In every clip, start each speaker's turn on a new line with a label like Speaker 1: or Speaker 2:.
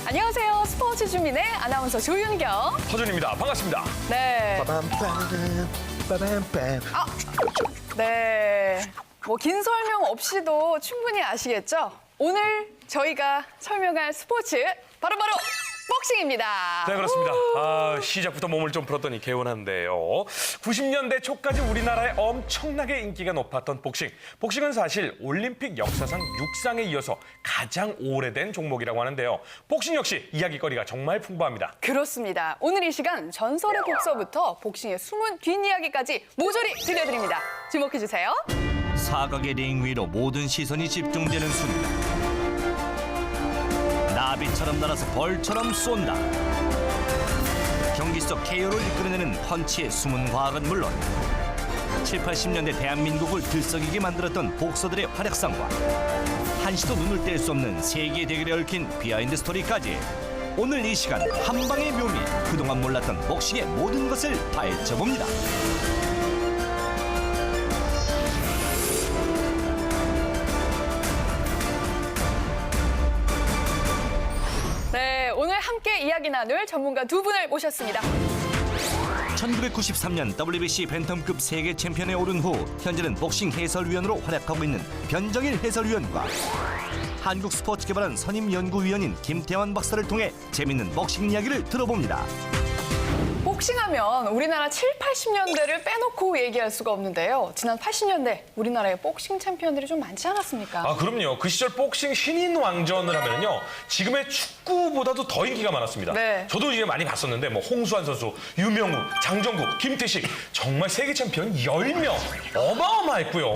Speaker 1: 안녕하세요. 스포츠 주민의 아나운서 조윤경.
Speaker 2: 허준입니다. 반갑습니다.
Speaker 1: 네. 네. 뭐 긴 설명 없이도 충분히 아시겠죠? 오늘 저희가 설명할 스포츠 바로 복싱입니다.
Speaker 2: 네, 그렇습니다. 시작부터 몸을 좀 풀었더니 개운한데요. 90년대 초까지 우리나라에 엄청나게 인기가 높았던 복싱. 복싱은 사실 올림픽 역사상 육상에 이어서 가장 오래된 종목이라고 하는데요. 복싱 역시 이야기거리가 정말 풍부합니다.
Speaker 1: 그렇습니다. 오늘 이 시간 전설의 독서부터 복싱의 숨은 뒷이야기까지 모조리 들려드립니다. 주목해주세요.
Speaker 3: 사각의 링 위로 모든 시선이 집중되는 순간 나비처럼 날아서 벌처럼 쏜다. 경기 속 KO를 이끌어내는 펀치의 숨은 과학은 물론 7, 80년대 대한민국을 들썩이게 만들었던 복서들의 활약상과 한시도 눈을 뗄 수 없는 세계의 대결에 얽힌 비하인드 스토리까지 오늘 이 시간 한방의 묘미, 그동안 몰랐던 복싱의 모든 것을 파헤쳐봅니다.
Speaker 1: 네, 오늘 함께 이야기 나눌 전문가 두 분을 모셨습니다.
Speaker 3: 1993년 WBC 벤텀급 세계 챔피언에 오른 후 현재는 복싱 해설위원으로 활약하고 있는 변정일 해설위원과 한국 스포츠 개발원 선임 연구위원인 김태환 박사를 통해 재밌는 복싱 이야기를 들어봅니다.
Speaker 1: 복싱하면 우리나라 7, 80년대를 빼놓고 얘기할 수가 없는데요. 지난 80년대 우리나라의 복싱 챔피언들이 좀 많지 않았습니까?
Speaker 2: 그럼요. 그 시절 복싱 신인 왕전을 하면요. 지금의 축구보다도 더 인기가 많았습니다.
Speaker 1: 네.
Speaker 2: 저도 이제 많이 봤었는데 뭐 홍수환 선수, 유명우, 장정국, 김태식 정말 세계 챔피언 10명 어마어마했고요.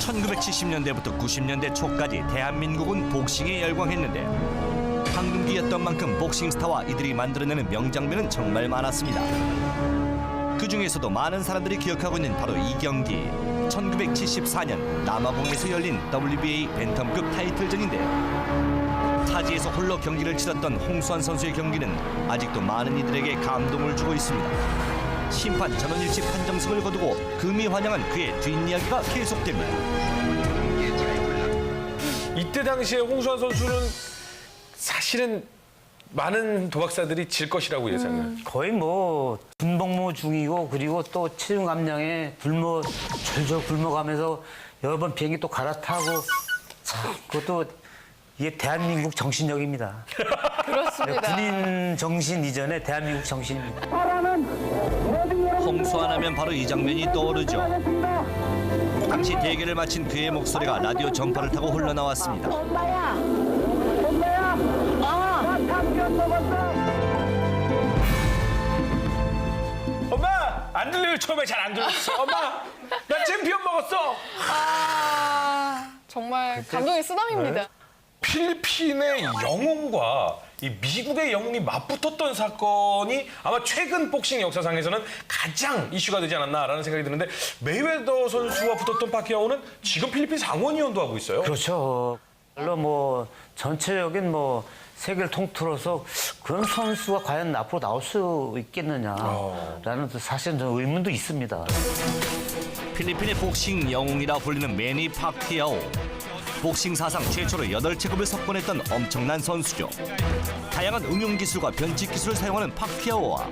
Speaker 3: 1970년대부터 90년대 초까지 대한민국은 복싱에 열광했는데 황금기였던 만큼 복싱 스타와 이들이 만들어내는 명장면은 정말 많았습니다. 그 중에서도 많은 사람들이 기억하고 있는 바로 이 경기. 1974년 남아공에서 열린 WBA 벤텀급 타이틀전인데요. 타지에서 홀로 경기를 치렀던 홍수환 선수의 경기는 아직도 많은 이들에게 감동을 주고 있습니다. 심판 전원일치 판정승을 거두고 금이 환영한 그의 뒷이야기가 계속됩니다.
Speaker 2: 이때 당시에 홍수환 선수는 사실은 많은 도박사들이 질 것이라고 예상을.
Speaker 4: 거의 뭐 군복무 중이고 그리고 또 체중 감량에 졸졸 굶어가면서 여러 번 비행기 또 갈아타고 참 그것도 이게 대한민국 정신력입니다.
Speaker 1: 그렇습니다.
Speaker 4: 군인 정신 이전에 대한민국 정신입니다.
Speaker 3: 홍수환 하면 바로 이 장면이 떠오르죠. 당시 대결을 마친 그의 목소리가 라디오 전파를 타고 흘러나왔습니다.
Speaker 2: 엄마! 안 들려요. 처음에 잘 안 들렸어. 엄마! 나 챔피언 먹었어!
Speaker 1: 정말 감동의 쓰담입니다.
Speaker 2: 필리핀의 영웅과 이 미국의 영웅이 맞붙었던 사건이 아마 최근 복싱 역사상에서는 가장 이슈가 되지 않았나라는 생각이 드는데 메이웨더 선수와 붙었던 파키아오는 지금 필리핀 상원의원도 하고 있어요.
Speaker 4: 그렇죠. 물론 뭐 전체적인 뭐 세계를 통틀어서 그런 선수가 과연 앞으로 나올 수 있겠느냐라는 사실은 좀 의문도 있습니다.
Speaker 3: 필리핀의 복싱 영웅이라 불리는 매니 파키아오. 복싱 사상 최초로 8체급을 석권했던 엄청난 선수죠. 다양한 응용 기술과 변칙 기술을 사용하는 파키아오와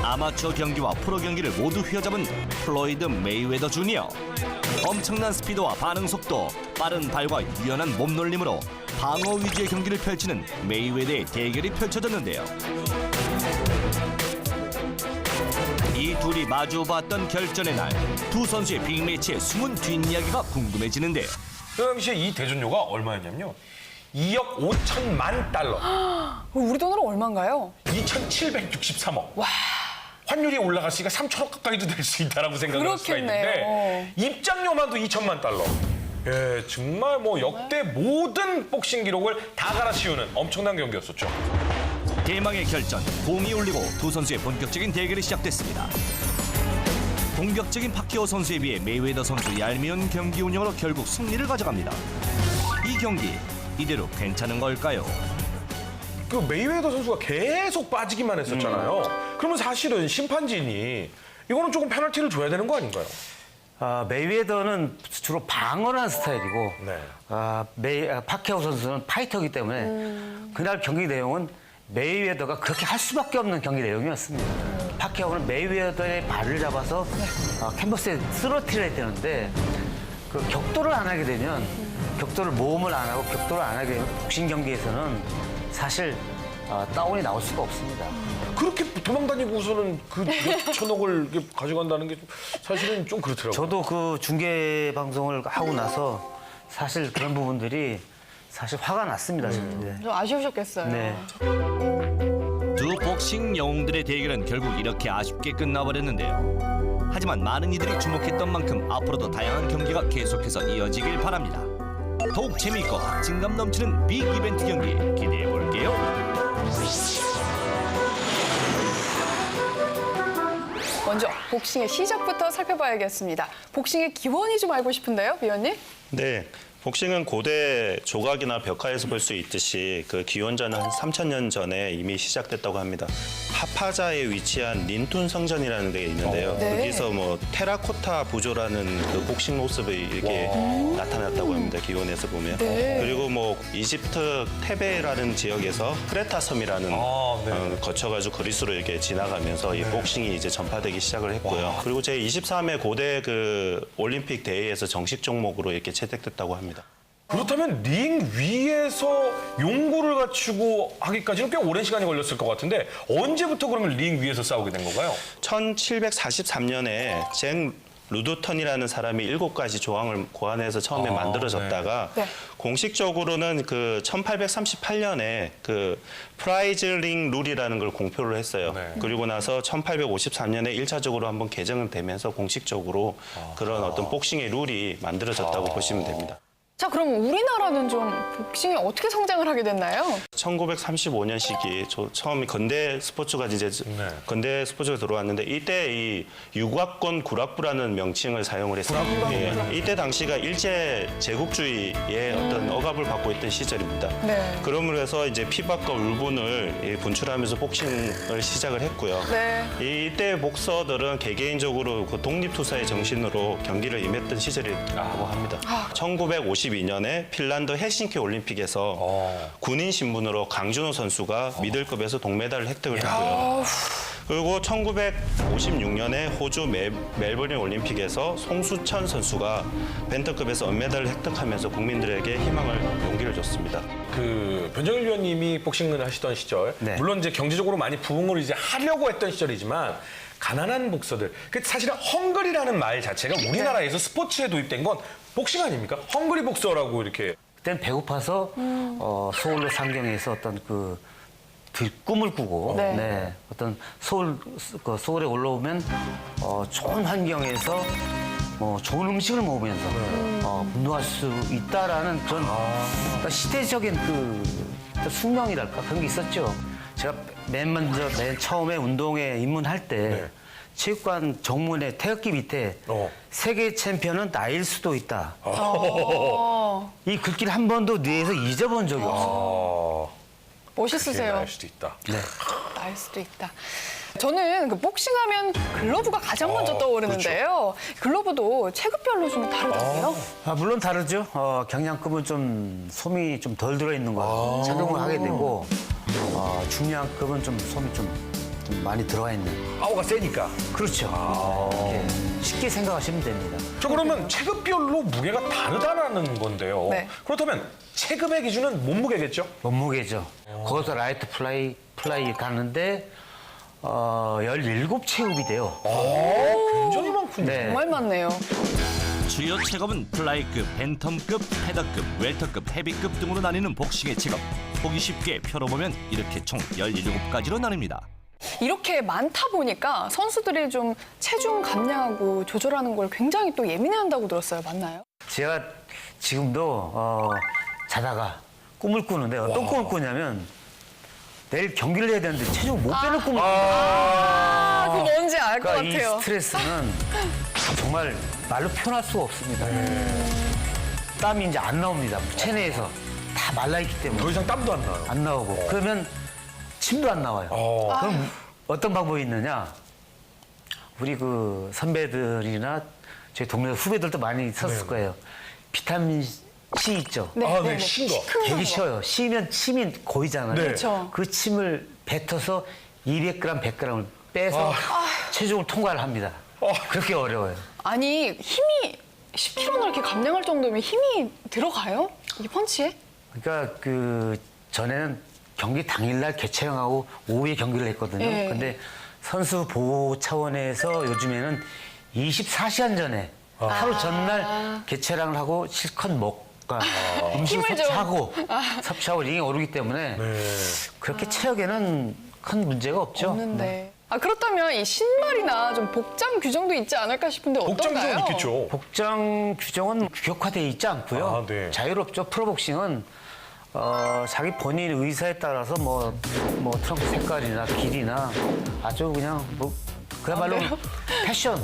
Speaker 3: 아마추어 경기와 프로 경기를 모두 휘어잡은 플로이드 메이웨더 주니어. 엄청난 스피드와 반응 속도, 빠른 발과 유연한 몸놀림으로 방어 위주의 경기를 펼치는 메이웨더의 대결이 펼쳐졌는데요. 이 둘이 마주봤던 결전의 날, 두 선수의 빅매치의 숨은 뒷이야기가 궁금해지는데요.
Speaker 2: 그 당시에 이 대전료가 얼마였냐면요. 2억 5천만 달러.
Speaker 1: 우리 돈으로 얼마인가요?
Speaker 2: 2,763억.
Speaker 1: 와.
Speaker 2: 환율이 올라갔으니까 3천억 가까이도 될 수 있다라고 생각을 할 수가 있는데 입장료만도 2천만 달러. 예, 정말 뭐 역대 모든 복싱 기록을 다 갈아치우는 엄청난 경기였었죠.
Speaker 3: 대망의 결전, 공이 울리고 두 선수의 본격적인 대결이 시작됐습니다. 공격적인 파키오 선수에 비해 메이웨더 선수 얄미운 경기 운영으로 결국 승리를 가져갑니다. 이 경기 이대로 괜찮은 걸까요?
Speaker 2: 그 메이웨더 선수가 계속 빠지기만 했었잖아요. 그러면 사실은 심판진이 이거는 조금 페널티를 줘야 되는 거 아닌가요?
Speaker 4: 메이웨더는 주로 방어를 하는 스타일이고
Speaker 2: 네.
Speaker 4: 파키아오 선수는 파이터이기 때문에 그날 경기 내용은 메이웨더가 그렇게 할 수밖에 없는 경기 내용이었습니다. 파키아오는 메이웨더의 발을 잡아서 캔버스에 쓰러뜨려야 되는데 그 격돌을 안 하게 되면 격돌을 모험을 안 하고 격돌을 안 하게 되면 복싱 경기에서는 사실 다운이 나올 수가 없습니다.
Speaker 2: 그렇게 도망다니고서는 그 천억을 이렇게 가져간다는 게 사실은 좀 그렇더라고요.
Speaker 4: 저도 그 중계 방송을 하고 나서 사실 그런 부분들이 사실 화가 났습니다. 네.
Speaker 1: 좀 아쉬우셨겠어요.
Speaker 4: 네.
Speaker 3: 두 복싱 영웅들의 대결은 결국 이렇게 아쉽게 끝나버렸는데요. 하지만 많은 이들이 주목했던 만큼 앞으로도 다양한 경기가 계속해서 이어지길 바랍니다. 더욱 재미있고 박진감 넘치는 빅 이벤트 경기 기대해 볼게요.
Speaker 1: 먼저 복싱의 시작부터 살펴봐야겠습니다. 복싱의 기원이 좀 알고 싶은데요, 위원님?
Speaker 5: 네. 복싱은 고대 조각이나 벽화에서 볼 수 있듯이 그 기원전은 한 3,000년 전에 이미 시작됐다고 합니다. 하파자에 위치한 닌툰 성전이라는 데 있는데요.
Speaker 1: 네.
Speaker 5: 거기서 뭐 테라코타 부조라는 그 복싱 모습이 이렇게 나타났다고 합니다. 기원에서 보면.
Speaker 1: 네.
Speaker 5: 그리고 뭐 이집트 테베라는 지역에서 크레타 섬이라는
Speaker 2: 네.
Speaker 5: 거쳐가지고 그리스로 이렇게 지나가면서 이 복싱이 이제 전파되기 시작을 했고요. 그리고 제23회 고대 그 올림픽 대회에서 정식 종목으로 이렇게 채택됐다고 합니다.
Speaker 2: 그렇다면 링 위에서 용구를 갖추고 하기까지는 꽤 오랜 시간이 걸렸을 것 같은데 언제부터 그러면 링 위에서 싸우게 된 건가요?
Speaker 5: 1743년에 잭 루드턴이라는 사람이 7가지 조항을 고안해서 처음에 만들어졌다가
Speaker 1: 네.
Speaker 5: 공식적으로는 그 1838년에 그 프라이즈 링 룰이라는 걸 공표를 했어요.
Speaker 2: 네.
Speaker 5: 그리고 나서 1853년에 1차적으로 한번 개정은 되면서 공식적으로 그런 어떤 복싱의 룰이 만들어졌다고 보시면 됩니다.
Speaker 1: 자, 그럼 우리나라는 좀 복싱이 어떻게 성장을 하게 됐나요?
Speaker 5: 1935년 시기 처음에 건대 스포츠가 이제 건대 스포츠가 들어왔는데 이때 이 육아권 구락부라는 명칭을 사용을 했습니다. 예, 이때 당시가 일제 제국주의의 어떤 억압을 받고 있던 시절입니다.
Speaker 1: 네.
Speaker 5: 그러므로 해서 이제 피박과 울분을 분출하면서 복싱을 시작을 했고요.
Speaker 1: 네.
Speaker 5: 이때 복서들은 개개인적으로 그 독립투사의 정신으로 경기를 임했던 시절이라고 합니다. 1952년에 핀란드 헬싱키 올림픽에서 군인 신분으로 강준호 선수가 미들급에서 동메달을 획득을 했고요. 그리고 1956년에 호주 멜버른 올림픽에서 송수천 선수가 벤터급에서 은메달을 획득하면서 국민들에게 희망을 용기를 줬습니다.
Speaker 2: 그 변정일 위원님이 복싱을 하시던 시절,
Speaker 4: 네.
Speaker 2: 물론 이제 경제적으로 많이 부흥을 이제 하려고 했던 시절이지만 가난한 복서들, 그 사실은 헝그리라는 말 자체가 우리나라에서 스포츠에 도입된 건 복싱 아닙니까? 헝그리 복서라고 이렇게.
Speaker 4: 그때는 배고파서 서울로 상경해서 어떤 그 꿈을 꾸고
Speaker 1: 네.
Speaker 4: 어떤 서울에 올라오면 좋은 환경에서 좋은 음식을 먹으면서 분노할 수 있다라는 그런 어떤 시대적인 그 숙명이랄까 그런 게 있었죠. 제가 맨 처음에 운동에 입문할 때
Speaker 2: 네.
Speaker 4: 체육관 정문에 태극기 밑에 세계 챔피언은 나일 수도 있다. 이 글귀를 한 번도 뇌에서 잊어본 적이 없어요.
Speaker 1: 멋있으세요.
Speaker 2: 날 수도 있다.
Speaker 1: 날 수도 있다. 저는 그 복싱하면 글러브가 가장 먼저 떠오르는데요. 글러브도 체급별로 좀 다르던데요?
Speaker 4: 물론 다르죠. 경량급은 좀 솜이 좀 덜 들어있는 거 착용을 하게 되고 중량급은 좀 솜이 좀 많이 들어가 있는.
Speaker 2: 파워가 세니까.
Speaker 4: 그렇죠. 이렇게 쉽게 생각하시면 됩니다.
Speaker 2: 저 그러면 체급별로 무게가 다르다라는 건데요.
Speaker 1: 네.
Speaker 2: 그렇다면 체급의 기준은 몸무게겠죠?
Speaker 4: 몸무게죠. 거기서 라이트 플라이 가는데 17체급이 돼요.
Speaker 2: 굉장히 많군요.
Speaker 4: 네.
Speaker 1: 정말 많네요.
Speaker 3: 주요 체급은 플라이급, 벤텀급, 패더급, 웰터급, 헤비급 등으로 나뉘는 복싱의 체급. 보기 쉽게 펴놓으면 이렇게 총 17가지로 나뉩니다.
Speaker 1: 이렇게 많다 보니까 선수들이 좀 체중 감량하고 조절하는 걸 굉장히 또 예민해한다고 들었어요. 맞나요?
Speaker 4: 제가 지금도 자다가 꿈을 꾸는데 어떤 꿈을 꾸냐면 내일 경기를 해야 되는데 체중 못 빼는 꿈을 꾼다.
Speaker 1: 그 뭔지 알 것
Speaker 4: 그러니까 이
Speaker 1: 같아요.
Speaker 4: 스트레스는 정말 말로 표현할 수가 없습니다. 땀이 이제 안 나옵니다. 체내에서 다 말라있기 때문에.
Speaker 2: 더 이상 땀도 안 나요.
Speaker 4: 안 나오고 그러면 침도 안 나와요. 그럼 어떤 방법이 있느냐? 우리 그 선배들이나 저희 동네 후배들도 많이 썼을 거예요. 비타민 C 있죠.
Speaker 2: 아, 네, 신 거.
Speaker 4: 되게 쉬워요. 쉬면 침이 고이잖아요.
Speaker 2: 네.
Speaker 1: 그렇죠.
Speaker 4: 그 침을 뱉어서 200g, 100g을 빼서 체중을 통과를 합니다. 그렇게 어려워요.
Speaker 1: 아니 힘이 10kg나 이렇게 감량할 정도면 힘이 들어가요? 이 펀치에?
Speaker 4: 그러니까 그 전에는 경기 당일날 개최형하고 오후에 경기를 했거든요.
Speaker 1: 예.
Speaker 4: 근데 선수 보호 차원에서 요즘에는 24시간 전에 하루 전날 개최량을 하고 실컷 먹고 음식
Speaker 1: 힘을 좀.
Speaker 4: 섭취하고 링에 오르기 때문에 그렇게 체력에는 큰 문제가 없죠.
Speaker 1: 없는데. 아 그렇다면 이 신발이나 좀 복장 규정도 있지 않을까 싶은데
Speaker 2: 복장
Speaker 1: 어떤가요?
Speaker 2: 좀 있겠죠.
Speaker 4: 복장 규정은 규격화되어 있지 않고요.
Speaker 2: 아, 네.
Speaker 4: 자유롭죠. 프로복싱은 자기 본인 의사에 따라서 뭐 트렁크 색깔이나 길이나 아주 그냥 뭐 그야말로 패션.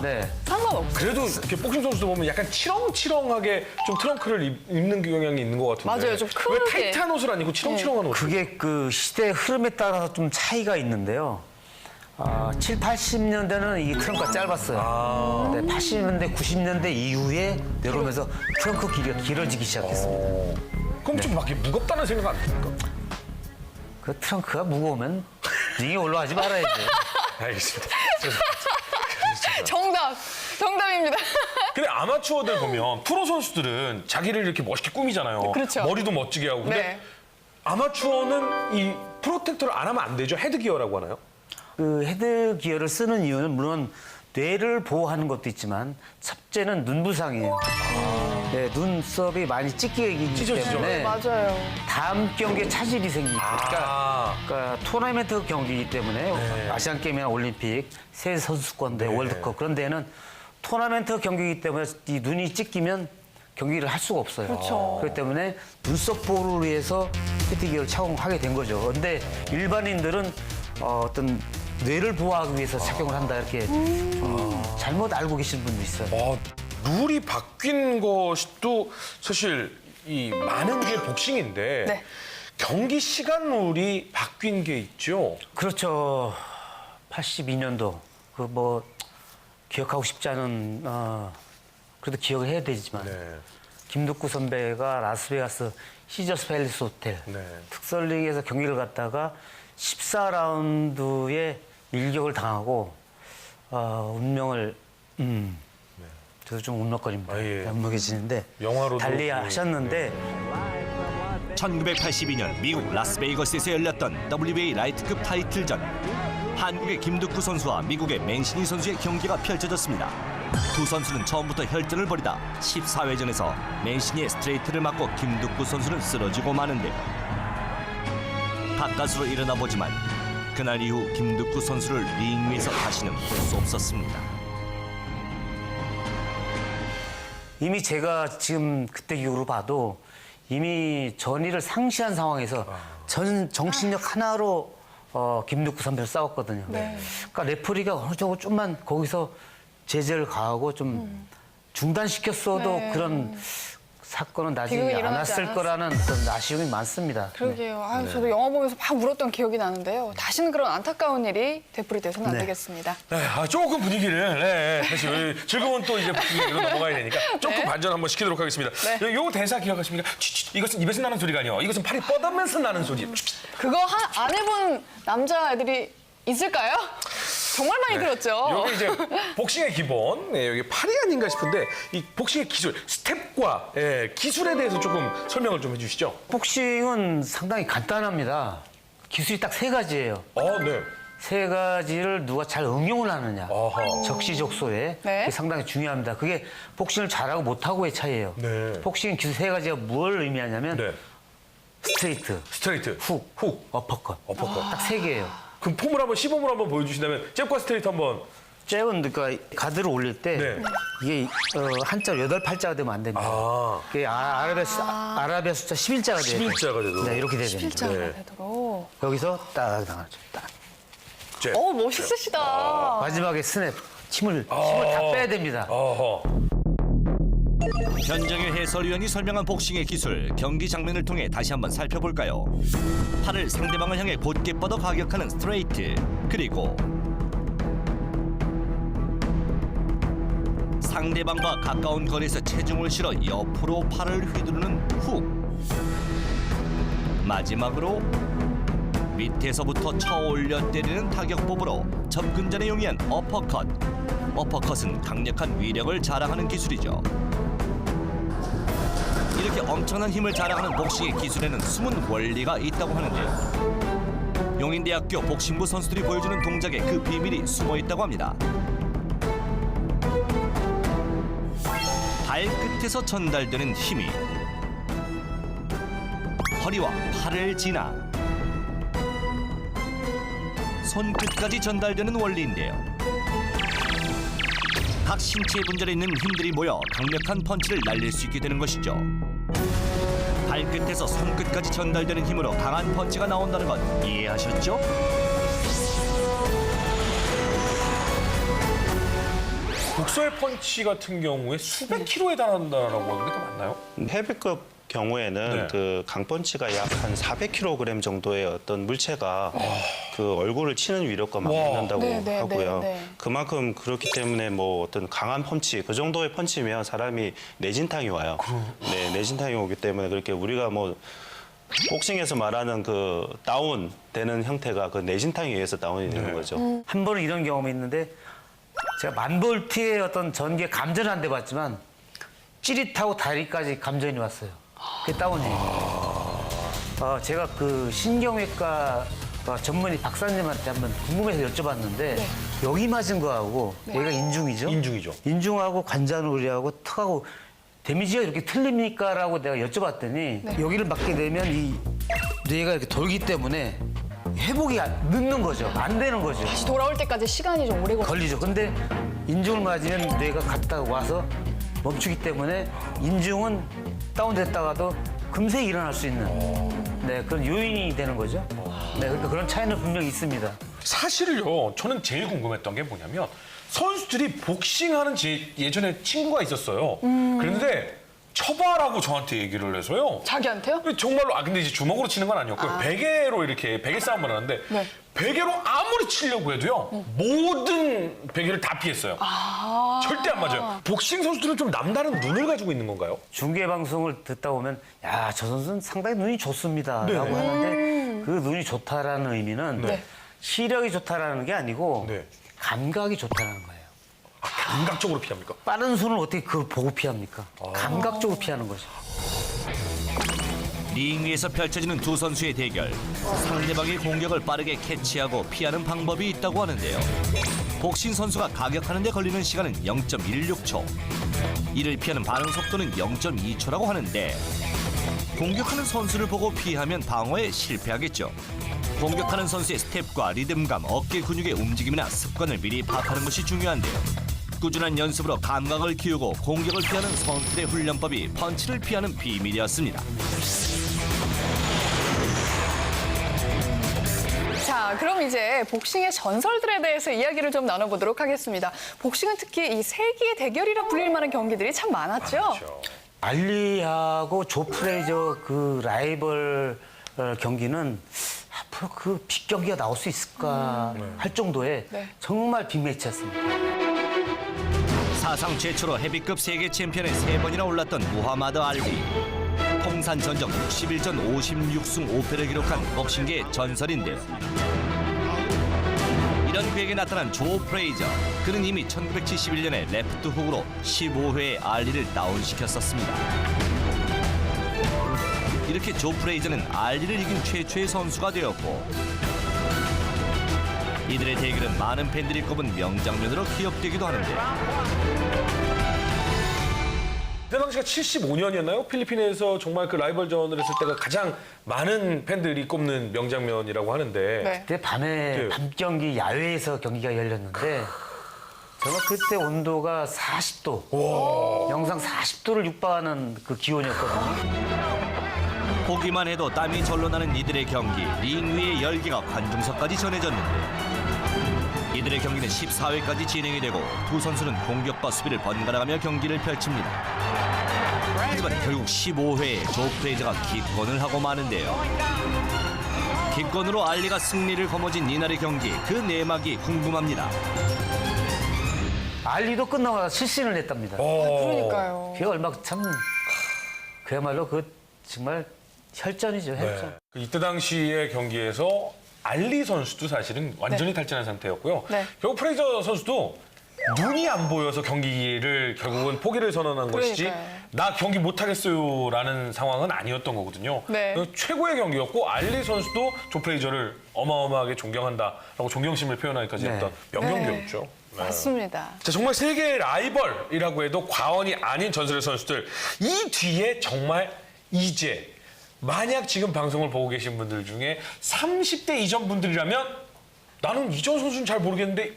Speaker 4: 네.
Speaker 1: 상관없어.
Speaker 2: 그래도 이렇게 복싱 선수들 보면 약간 치렁치렁하게 좀 트렁크를 입는 경향이 있는 것 같은데.
Speaker 1: 맞아요, 좀
Speaker 2: 왜
Speaker 1: 크게.
Speaker 2: 타이트한 옷을 아니고 치렁치렁한 옷?
Speaker 4: 그게 그 시대 흐름에 따라서 좀 차이가 있는데요. 7, 80년대는 이 트렁크가 짧았어요. 네, 80년대, 90년대 이후에 내려오면서 트렁크 길이가 길어지기 시작했습니다.
Speaker 2: 그럼 좀 막 이렇게 무겁다는 생각 안 듭니까?
Speaker 4: 그 트렁크가 무거우면 링에 올라가지 말아야죠.
Speaker 2: 알겠습니다.
Speaker 1: 정답입니다.
Speaker 2: 근데 아마추어들 보면 프로 선수들은 자기를 이렇게 멋있게 꾸미잖아요.
Speaker 1: 그렇죠.
Speaker 2: 머리도 멋지게 하고. 근데
Speaker 1: 네.
Speaker 2: 아마추어는 이 프로텍터를 안 하면 안 되죠. 헤드기어라고 하나요?
Speaker 4: 그 헤드 기어를 쓰는 이유는 물론 뇌를 보호하는 것도 있지만 첫째는 눈 부상이에요. 네, 눈썹이 많이 찢기기
Speaker 2: 찢어지죠.
Speaker 4: 때문에
Speaker 1: 맞아요.
Speaker 4: 다음 경기에 차질이 생기니까 그러니까 토너먼트 경기이기 때문에 아시안 게임이나 올림픽, 세계 선수권대, 월드컵 그런 데는 토너먼트 경기이기 때문에 이 눈이 찢기면 경기를 할 수가 없어요.
Speaker 1: 그렇죠.
Speaker 4: 그렇기 때문에 눈썹 보호를 위해서 헤드기어를 착용하게 된 거죠. 그런데 일반인들은 어떤 뇌를 보호하기 위해서 착용을 한다 이렇게 잘못 알고 계신 분도 있어요.
Speaker 2: 룰이 바뀐 것도 사실 이 많은 게 복싱인데
Speaker 1: 네.
Speaker 2: 경기 시간 룰이 바뀐 게 있죠.
Speaker 4: 그렇죠. 82년도 그 뭐 기억하고 싶지 않은 그래도 기억을 해야 되지만
Speaker 2: 네.
Speaker 4: 김덕구 선배가 라스베가스 시저스 팰리스 호텔
Speaker 2: 네.
Speaker 4: 특설리그에서 경기를 갔다가 14라운드에 일격을 당하고 운명을 저도 좀 울먹거립니다.
Speaker 2: 아, 예.
Speaker 4: 울먹해지는데
Speaker 2: 영화로도
Speaker 4: 달리
Speaker 2: 그-
Speaker 4: 하셨는데
Speaker 3: 1982년 미국 라스베이거스에서 열렸던 WBA 라이트급 타이틀전. 한국의 김득구 선수와 미국의 맨시니 선수의 경기가 펼쳐졌습니다. 두 선수는 처음부터 혈전을 벌이다 14회전에서 맨시니의 스트레이트를 맞고 김득구 선수는 쓰러지고 마는데요. 가까스로 일어나 보지만 그날 이후 김득구 선수를 링 위에서 다시는 볼 수 없었습니다.
Speaker 4: 이미 제가 지금 그때 기억으로 봐도 이미 전의를 상실한 상황에서 전 정신력 하나로 김득구 선배를 싸웠거든요.
Speaker 1: 네.
Speaker 4: 그러니까 레프리가 어느 정도 좀만 거기서 제재를 가하고 좀 중단시켰어도
Speaker 1: 네.
Speaker 4: 그런 사건은 나중에
Speaker 1: 비극이
Speaker 4: 안
Speaker 1: 일어나지
Speaker 4: 왔을
Speaker 1: 않았을
Speaker 4: 거라는 어떤 아쉬움이 많습니다.
Speaker 1: 그러게요. 아유, 저도 영화 보면서 막 울었던 기억이 나는데요. 다시는 그런 안타까운 일이 되풀이돼서는 안
Speaker 4: 네.
Speaker 1: 되겠습니다.
Speaker 2: 네, 조금 분위기를 사실 즐거운 또 이제 분위기로 넘어가야 되니까 조금
Speaker 1: 네.
Speaker 2: 반전 한번 시키도록 하겠습니다.
Speaker 1: 네.
Speaker 2: 요 대사 기억하십니까? 이것은 입에서 나는 소리가 아니요. 이것은 팔이 뻗으면서 나는 소리.
Speaker 1: 그거 안 해본 남자애들이 있을까요? 정말 많이 들었죠.
Speaker 2: 여기 이제 복싱의 기본, 여기 팔이 아닌가 싶은데 이 복싱의 기술, 스텝과 기술에 대해서 조금 설명을 좀 해주시죠.
Speaker 4: 복싱은 상당히 간단합니다. 기술이 딱 세 가지예요.
Speaker 2: 네.
Speaker 4: 세 가지를 누가 잘 응용을 하느냐.
Speaker 2: 어허.
Speaker 4: 적시적소에
Speaker 1: 네.
Speaker 4: 그게 상당히 중요합니다. 그게 복싱을 잘하고 못하고의 차이예요.
Speaker 2: 네.
Speaker 4: 복싱 기술 세 가지가 뭘 의미하냐면
Speaker 2: 네.
Speaker 4: 스트레이트,
Speaker 2: 스트레이트,
Speaker 4: 훅, 어퍼컷.
Speaker 2: 어퍼컷.
Speaker 4: 딱 세 개예요.
Speaker 2: 그럼 폼을 한번 시범을 한번 보여주신다면 잽과 스트레이트 한번.
Speaker 4: 잽은 그러니까 가드를 올릴 때
Speaker 2: 네.
Speaker 4: 이게 한자 8팔자가 되면 안 됩니다. 그게 아라비아 숫자 11자가 돼요.
Speaker 2: 11자가 돼도.
Speaker 4: 네, 이렇게 돼야 됩니다.
Speaker 1: 필자가
Speaker 2: 네.
Speaker 1: 되도록.
Speaker 4: 여기서 딱 나가죠. 딱.
Speaker 2: 잽.
Speaker 1: 멋있으시다.
Speaker 4: 마지막에 스냅, 힘을 다 빼야 됩니다.
Speaker 2: 어허.
Speaker 3: 현정의 해설위원이 설명한 복싱의 기술, 경기 장면을 통해 다시 한번 살펴볼까요? 팔을 상대방을 향해 곧게 뻗어 가격하는 스트레이트, 그리고 상대방과 가까운 거리에서 체중을 실어 옆으로 팔을 휘두르는 훅. 마지막으로 밑에서부터 쳐올려 때리는 타격법으로 접근전에 용이한 어퍼컷. 어퍼컷은 강력한 위력을 자랑하는 기술이죠. 이렇게 엄청난 힘을 자랑하는 복싱의 기술에는 숨은 원리가 있다고 하는데요. 용인대학교 복싱부 선수들이 보여주는 동작에 그 비밀이 숨어 있다고 합니다. 발끝에서 전달되는 힘이 허리와 팔을 지나 손끝까지 전달되는 원리인데요. 각 신체 분절에 있는 힘들이 모여 강력한 펀치를 날릴 수 있게 되는 것이죠. 발끝에서 손끝까지 전달되는 힘으로 강한 펀치가 나온다는 것 이해하셨죠?
Speaker 2: 복서의 펀치 같은 경우에 수백 킬로에 달한다라고 하는데 그 맞나요?
Speaker 5: 헤비급 경우에는
Speaker 2: 네.
Speaker 5: 그 강펀치가 약 한 400kg 정도의 어떤 물체가 그 얼굴을 치는 위력과 맞붙는다고
Speaker 1: 네, 네,
Speaker 5: 하고요.
Speaker 1: 네, 네.
Speaker 5: 그만큼 그렇기 때문에 뭐 어떤 강한 펀치, 그 정도의 펀치면 사람이 내진탕이 와요. 네, 내진탕이 오기 때문에 그렇게 우리가 뭐 복싱에서 말하는 그 다운 되는 형태가 그 내진탕에 의해서 다운이 되는 거죠.
Speaker 4: 한 번은 이런 경험이 있는데 제가 만볼트의 어떤 전기에 감전은 안 돼봤지만 찌릿하고 다리까지 감전이 왔어요. 그게 다운이에요. 제가 그 신경외과 전문의 박사님한테 한번 궁금해서 여쭤봤는데 여기 맞은 거하고 얘가 인중이죠?
Speaker 2: 인중이죠.
Speaker 4: 인중하고 관자놀이하고 턱하고 데미지가 이렇게 틀립니까? 라고 내가 여쭤봤더니 여기를 맞게 되면 이 뇌가 이렇게 돌기 때문에 회복이 늦는 거죠. 안 되는 거죠.
Speaker 1: 다시 돌아올 때까지 시간이 좀 오래
Speaker 4: 걸리죠. 근데 인중을 맞으면 뇌가 갔다 와서 멈추기 때문에 인중은 다운됐다가도 금세 일어날 수 있는 그런 요인이 되는 거죠. 그러니까 그런 차이는 분명히 있습니다.
Speaker 2: 사실요, 저는 제일 궁금했던 게 뭐냐면 선수들이 복싱하는 제 예전에 친구가 있었어요. 그런데 쳐봐라고 저한테 얘기를 해서요.
Speaker 1: 자기한테요?
Speaker 2: 정말로 근데 이제 주먹으로 치는 건 아니었고요. 베개로 이렇게 베개 싸움을 하는데
Speaker 1: 네.
Speaker 2: 베개로 아무리 치려고 해도요. 모든 베개를 다 피했어요. 절대 안 맞아요. 복싱 선수들은 좀 남다른 눈을 가지고 있는 건가요?
Speaker 4: 중계 방송을 듣다 보면 야, 저 선수는 상당히 눈이 좋습니다.
Speaker 2: 네.
Speaker 4: 라고 하는데 그 눈이 좋다라는 의미는
Speaker 2: 네.
Speaker 4: 시력이 좋다라는 게 아니고
Speaker 2: 네.
Speaker 4: 감각이 좋다라는 거예요.
Speaker 2: 감각적으로 피합니까?
Speaker 4: 빠른 손을 어떻게 그걸 보고 피합니까? 감각적으로 피하는 거죠.
Speaker 3: 링 위에서 펼쳐지는 두 선수의 대결. 상대방의 공격을 빠르게 캐치하고 피하는 방법이 있다고 하는데요. 복싱 선수가 가격하는 데 걸리는 시간은 0.16초. 이를 피하는 반응 속도는 0.2초라고 하는데 공격하는 선수를 보고 피하면 방어에 실패하겠죠. 공격하는 선수의 스텝과 리듬감, 어깨 근육의 움직임이나 습관을 미리 파악하는 것이 중요한데요. 꾸준한 연습으로 감각을 키우고 공격을 피하는 선수들의 훈련법이 펀치를 피하는 비밀이었습니다.
Speaker 1: 자, 그럼 이제 복싱의 전설들에 대해서 이야기를 좀 나눠보도록 하겠습니다. 복싱은 특히 이 세기의 대결이라 불릴 만한 경기들이 참 많았죠.
Speaker 2: 그렇죠.
Speaker 4: 알리하고 조 프레이저 그 라이벌 경기는 앞으로 그 빅경기가 나올 수 있을까 할 정도의
Speaker 1: 네.
Speaker 4: 정말 빅매치였습니다.
Speaker 3: 사상 최초로 헤비급 세계 챔피언에 3번이나 올랐던 무하마드 알리. 통산 전적 61전 56승 5패를 기록한 복싱계의 전설인데요. 이런 그에게 나타난 조 프레이저. 그는 이미 1971년에 레프트 훅으로 15회의 알리를 다운시켰었습니다. 이렇게 조 프레이저는 알리를 이긴 최초의 선수가 되었고 이들의 대결은 많은 팬들이 꼽은 명장면으로 기억되기도 하는데
Speaker 2: 그때 당시가 75년이었나요? 필리핀에서 정말 그 라이벌전을 했을 때가 가장 많은 팬들이 꼽는 명장면이라고 하는데
Speaker 1: 네.
Speaker 4: 그때 밤에
Speaker 2: 네.
Speaker 4: 밤 경기 야외에서 경기가 열렸는데 제가 그때 온도가 40도, 영상 40도를 육박하는 그 기온이었거든요.
Speaker 3: 보기만 해도 땀이 절로 나는 이들의 경기. 링 위의 열기가 관중석까지 전해졌는데 이들의 경기는 14회까지 진행이 되고 두 선수는 공격과 수비를 번갈아가며 경기를 펼칩니다. 하지만 결국 15회에 조 프레이저가 기권을 하고 마는데요. 기권으로 알리가 승리를 거머쥔 이날의 경기, 그 내막이 궁금합니다.
Speaker 4: 알리도 끝나고 나서 실신을 했답니다.
Speaker 1: 그러니까요.
Speaker 4: 그게 얼마 참 그야말로 그 정말 혈전이죠, 혈전.
Speaker 2: 네. 이때 당시의 경기에서 알리 선수도 사실은 완전히 탈진한 상태였고요.
Speaker 1: 네.
Speaker 2: 결국 프레이저 선수도 눈이 안 보여서 경기를 결국은 포기를 선언한 것이지
Speaker 1: 그러니까요.
Speaker 2: 나 경기 못하겠어요라는 상황은 아니었던 거거든요.
Speaker 1: 네.
Speaker 2: 최고의 경기였고 알리 선수도 조 프레이저를 어마어마하게 존경한다라고 존경심을 표현하기까지
Speaker 4: 네.
Speaker 2: 했던 명경기였죠. 네.
Speaker 1: 맞습니다.
Speaker 2: 자, 정말 세계의 라이벌이라고 해도 과언이 아닌 전설의 선수들. 이 뒤에 정말 이제 만약 지금 방송을 보고 계신 분들 중에 30대 이전 분들이라면 나는 이전 선수는 잘 모르겠는데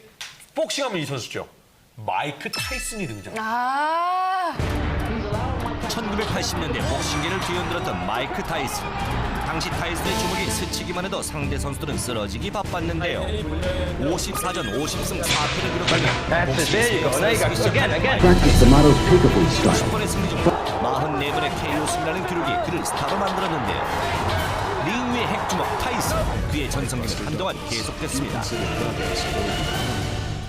Speaker 2: 복싱하면 이 선수죠. 마이크 타이슨이 등장.
Speaker 1: 아,
Speaker 3: 1980년대 복싱계를 뒤흔들었던 마이크 타이슨. 당시 타이슨의 주먹이 스치기만 해도 상대 선수들은 쓰러지기 바빴는데요. 54전 50승 4패를 기록하며 복싱 세계에서 쓰기 시작한
Speaker 6: Practice the motto's pick-up style.
Speaker 3: 10번의 승리 중 44번의 KO 승리라는 기록이 그를 스타로 만들었는데요. 링 위의 핵주먹 타이슨. 그의 전성기는 한동안 계속됐습니다.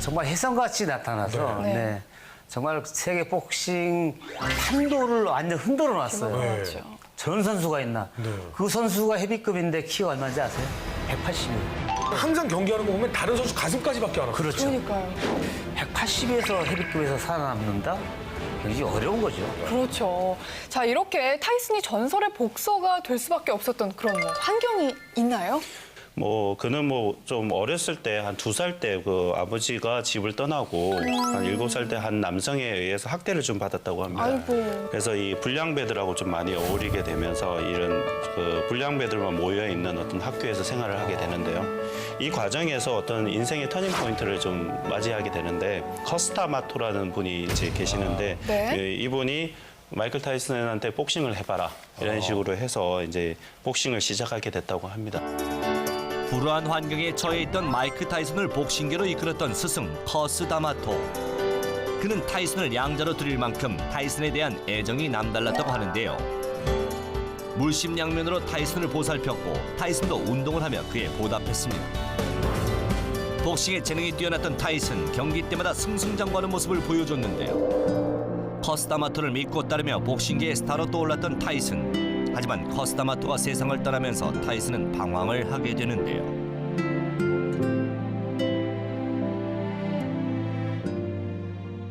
Speaker 4: 정말 혜성같이 나타나서
Speaker 1: 네.
Speaker 4: 네. 정말 세계 복싱 판도를 완전 흔들어 놨어요.
Speaker 1: 그렇죠.
Speaker 4: 저런 선수가 있나? 그 선수가 헤비급인데 키가 얼마인지 아세요? 180이에요.
Speaker 2: 항상 경기하는 거 보면 다른 선수 가슴까지밖에 안 와요.
Speaker 4: 그렇죠.
Speaker 1: 그러니까요.
Speaker 4: 180에서 헤비급에서 살아남는다? 굉장히 어려운 거죠.
Speaker 1: 그렇죠. 자, 이렇게 타이슨이 전설의 복서가 될 수밖에 없었던 그런 뭐 환경이 있나요?
Speaker 5: 뭐 그는 뭐 좀 어렸을 때 한 2살 때 그 아버지가 집을 떠나고 한 7살 때 한 남성에 의해서 학대를 좀 받았다고 합니다.
Speaker 1: 아이고.
Speaker 5: 그래서 이 불량배들하고 좀 많이 어울리게 되면서 이런 그 불량배들만 모여 있는 어떤 학교에서 생활을 하게 되는데요. 이 과정에서 어떤 인생의 터닝 포인트를 좀 맞이하게 되는데 커스타마토라는 분이 이제 계시는데
Speaker 1: 네.
Speaker 5: 이분이 마이클 타이슨한테 복싱을 해봐라 이런 식으로 해서 이제 복싱을 시작하게 됐다고 합니다.
Speaker 3: 불우한 환경에 처해 있던 마이크 타이슨을 복싱계로 이끌었던 스승 커스 다마토. 그는 타이슨을 양자로 드릴 만큼 타이슨에 대한 애정이 남달랐다고 하는데요. 물심양면으로 타이슨을 보살폈고 타이슨도 운동을 하며 그에 보답했습니다. 복싱에 재능이 뛰어났던 타이슨, 경기 때마다 승승장구하는 모습을 보여줬는데요. 커스 다마토를 믿고 따르며 복싱계의 스타로 떠올랐던 타이슨. 하지만 커스 다마토가 세상을 떠나면서 타이슨은 방황을 하게 되는데요.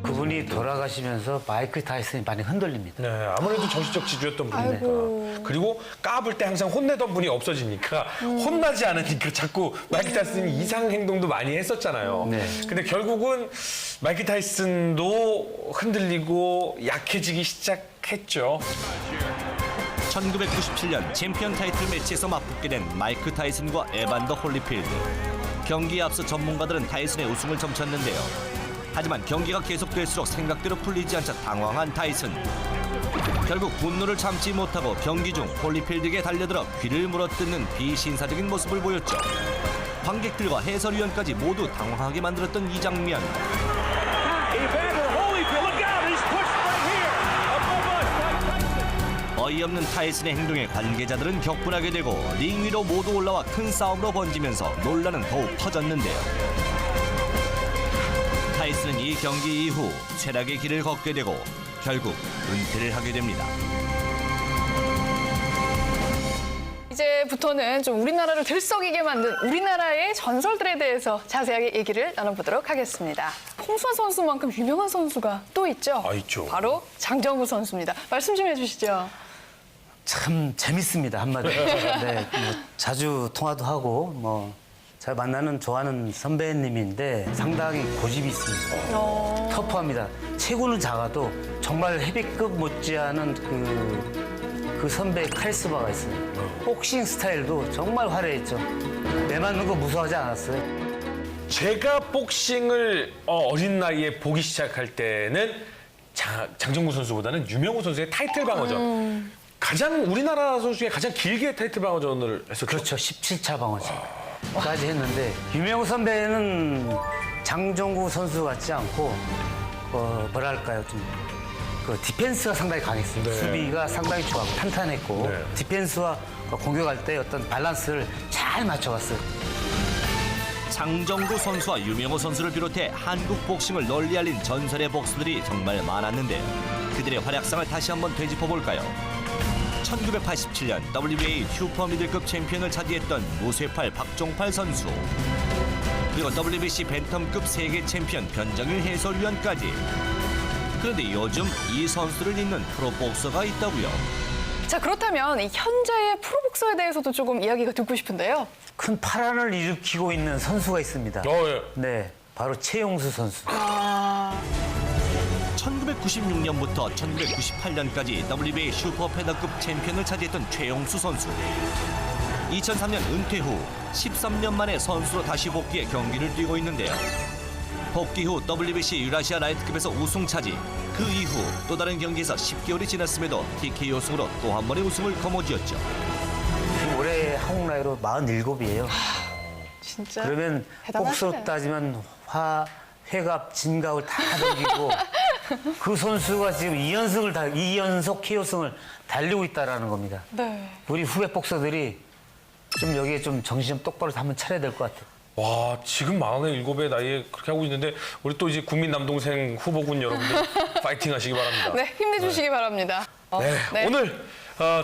Speaker 4: 그분이 돌아가시면서 마이클 타이슨이 많이 흔들립니다.
Speaker 2: 네, 아무래도 정신적 지주였던 분이니까.
Speaker 1: 아이고.
Speaker 2: 그리고 까불 때 항상 혼내던 분이 없어지니까 혼나지 않으니까 자꾸 마이크 타이슨이 이상 행동도 많이 했었잖아요.
Speaker 4: 네.
Speaker 2: 근데 결국은 마이크 타이슨도 흔들리고 약해지기 시작했죠.
Speaker 3: 1997년 챔피언 타이틀 매치에서 맞붙게 된 마이크 타이슨과 에반더 홀리필드. 경기에 앞서 전문가들은 타이슨의 우승을 점쳤는데요. 하지만 경기가 계속될수록 생각대로 풀리지 않자 당황한 타이슨. 결국 분노를 참지 못하고 경기 중 홀리필드에게 달려들어 귀를 물어뜯는 비신사적인 모습을 보였죠. 관객들과 해설위원까지 모두 당황하게 만들었던 이 장면. 어이없는 타이슨의 행동에 관계자들은 격분하게 되고 링 위로 모두 올라와 큰 싸움으로 번지면서 논란은 더욱 커졌는데요. 타이슨은 이 경기 이후 쇠락의 길을 걷게 되고 결국 은퇴를 하게 됩니다.
Speaker 1: 이제부터는 좀 우리나라를 들썩이게 만든 우리나라의 전설들에 대해서 자세하게 얘기를 나눠보도록 하겠습니다. 홍수환 선수만큼 유명한 선수가 또 있죠.
Speaker 2: 아, 있죠.
Speaker 1: 바로 장정구 선수입니다. 말씀 좀 해주시죠.
Speaker 4: 참 재밌습니다, 한마디로. 네, 뭐 자주 통화도 하고 뭐 잘 만나는 좋아하는 선배님인데 상당히 고집이 있습니다. 터프합니다. 체구는 작아도 정말 헤비급 못지않은 그 선배의 카리스마가 있어요. 복싱 스타일도 정말 화려했죠. 내 맞는 거 무서워하지 않았어요.
Speaker 2: 제가 복싱을 어린 나이에 보기 시작할 때는 장정구 선수보다는 유명호 선수의 타이틀 방어전. 가장 우리나라 선수 중에 가장 길게 타이틀 방어전을 했었죠.
Speaker 4: 그렇죠. 17차 방어전까지 했는데 유명호 선배는 장정구 선수 같지 않고 뭐랄까요 좀 그 디펜스가 상당히 강했어요.
Speaker 2: 네.
Speaker 4: 수비가 상당히 좋았고 탄탄했고 디펜스와 공격할 때 어떤 밸런스를 잘 맞춰갔어요.
Speaker 3: 장정구 선수와 유명호 선수를 비롯해 한국 복싱을 널리 알린 전설의 복서들이 정말 많았는데 그들의 활약상을 다시 한번 되짚어볼까요? 1987년 WBA 슈퍼미들급 챔피언을 차지했던 무쇠팔 박종팔 선수, 그리고 WBC 벤텀급 세계 챔피언 변정일 해설위원까지. 그런데 요즘 이 선수를 잇는 프로복서가 있다고요.
Speaker 1: 자, 그렇다면 이 현재의 프로복서에 대해서도 조금 이야기가 듣고 싶은데요.
Speaker 4: 큰 파란을 일으키고 있는 선수가 있습니다.
Speaker 2: 예.
Speaker 4: 네, 바로 최용수 선수.
Speaker 3: 1996년부터 1998년까지 WBA 슈퍼패더급 챔피언을 차지했던 최용수 선수. 2003년 은퇴 후 13년 만에 선수로 다시 복귀해 경기를 뛰고 있는데요. 복귀 후 WBC 유라시아 라이트급에서 우승 차지. 그 이후 또 다른 경기에서 10개월이 지났음에도 TKO 우승으로 또 한 번의 우승을 거머쥐었죠.
Speaker 4: 지금 올해 한국 나이로 47이에요.
Speaker 1: 진짜
Speaker 4: 그러면
Speaker 1: 대단하시네요.
Speaker 4: 복수로 따지면 회갑, 진갑을 다 넘기고 그 선수가 지금 2연속 KO승을 달리고 있다라는 겁니다.
Speaker 1: 네.
Speaker 4: 우리 후배 복서들이 좀 여기에 좀 정신 좀 똑바로 한번 차려야 될 것 같아요.
Speaker 2: 와, 지금 47의 나이에 그렇게 하고 있는데 우리 또 이제 국민 남동생 후보군 여러분들 파이팅 하시기 바랍니다.
Speaker 1: 네, 힘내주시기 바랍니다.
Speaker 2: 네, 오늘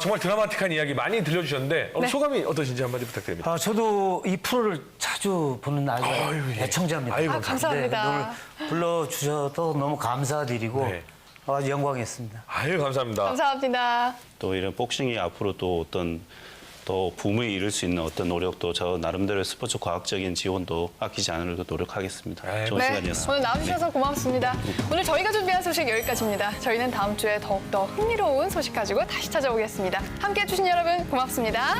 Speaker 2: 정말 드라마틱한 이야기 많이 들려주셨는데 오늘
Speaker 1: 네.
Speaker 2: 소감이 어떠신지 한마디 부탁드립니다.
Speaker 4: 저도 이 프로를 자주 보는
Speaker 2: 아유, 예.
Speaker 4: 애청자입니다.
Speaker 2: 아유,
Speaker 1: 감사합니다.
Speaker 4: 네, 오늘 불러주셔서 너무 감사드리고
Speaker 2: 네.
Speaker 4: 아주 영광이었습니다.
Speaker 2: 아유, 감사합니다.
Speaker 1: 감사합니다.
Speaker 5: 또 이런 복싱이 앞으로 또 어떤 더 붐을 이룰 수 있는 어떤 노력도 저 나름대로 스포츠 과학적인 지원도 아끼지 않으려고 노력하겠습니다.
Speaker 2: 네.
Speaker 5: 좋은 시간이었습니다.
Speaker 1: 오늘 나와주셔서 고맙습니다. 오늘 저희가 준비한 소식 여기까지입니다. 저희는 다음 주에 더욱더 흥미로운 소식 가지고 다시 찾아오겠습니다. 함께해 주신 여러분 고맙습니다.